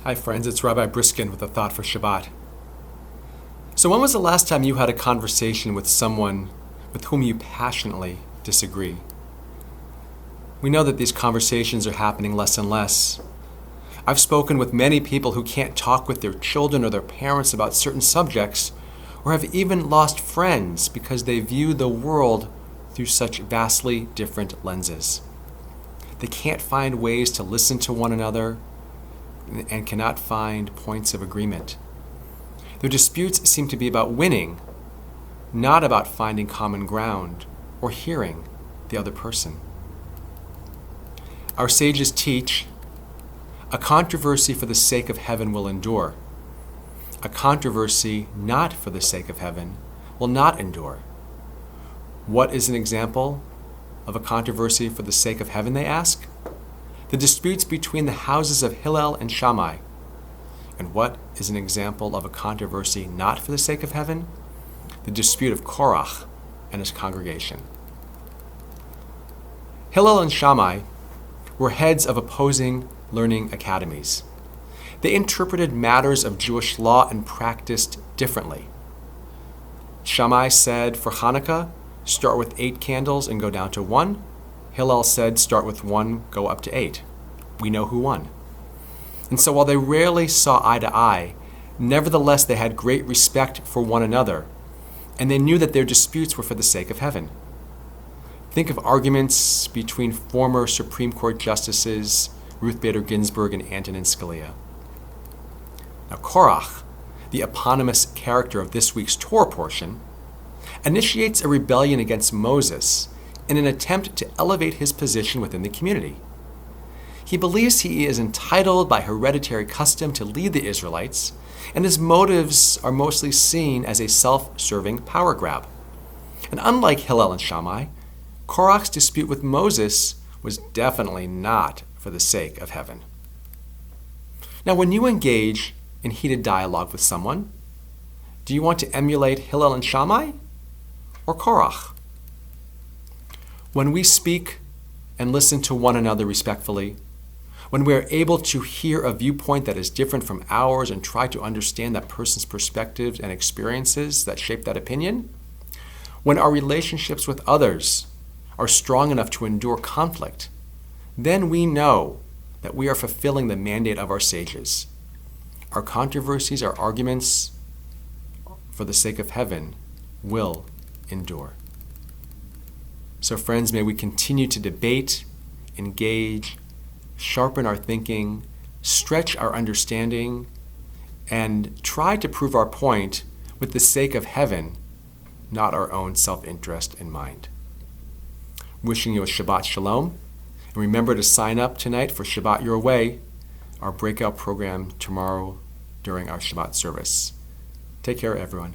Hi friends, it's Rabbi Briskin with a thought for Shabbat. So when was the last time you had a conversation with someone with whom you passionately disagree? We know that these conversations are happening less and less. I've spoken with many people who can't talk with their children or their parents about certain subjects, or have even lost friends because they view the world through such vastly different lenses. They can't find ways to listen to one another and cannot find points of agreement. Their disputes seem to be about winning, not about finding common ground or hearing the other person. Our sages teach, a controversy for the sake of heaven will endure. A controversy not for the sake of heaven will not endure. What is an example of a controversy for the sake of heaven, they ask? The disputes between the houses of Hillel and Shammai. And what is an example of a controversy not for the sake of heaven? The dispute of Korach and his congregation. Hillel and Shammai were heads of opposing learning academies. They interpreted matters of Jewish law and practiced differently. Shammai said for Hanukkah, start with 8 candles and go down to 1. Hillel said start with 1, go up to 8. We know who won. And so while they rarely saw eye to eye, nevertheless they had great respect for one another, and they knew that their disputes were for the sake of heaven. Think of arguments between former Supreme Court Justices Ruth Bader Ginsburg and Antonin Scalia. Now Korach, the eponymous character of this week's Torah portion, initiates a rebellion against Moses in an attempt to elevate his position within the community. He believes he is entitled by hereditary custom to lead the Israelites, and his motives are mostly seen as a self-serving power grab. And unlike Hillel and Shammai, Korach's dispute with Moses was definitely not for the sake of heaven. Now, when you engage in heated dialogue with someone, do you want to emulate Hillel and Shammai or Korach? When we speak and listen to one another respectfully, when we are able to hear a viewpoint that is different from ours and try to understand that person's perspectives and experiences that shape that opinion, when our relationships with others are strong enough to endure conflict, then we know that we are fulfilling the mandate of our sages. Our controversies, our arguments, for the sake of heaven, will endure. So friends, may we continue to debate, engage, sharpen our thinking, stretch our understanding, and try to prove our point with the sake of heaven, not our own self-interest in mind. Wishing you a Shabbat Shalom, and remember to sign up tonight for Shabbat Your Way, our breakout program tomorrow during our Shabbat service. Take care, everyone.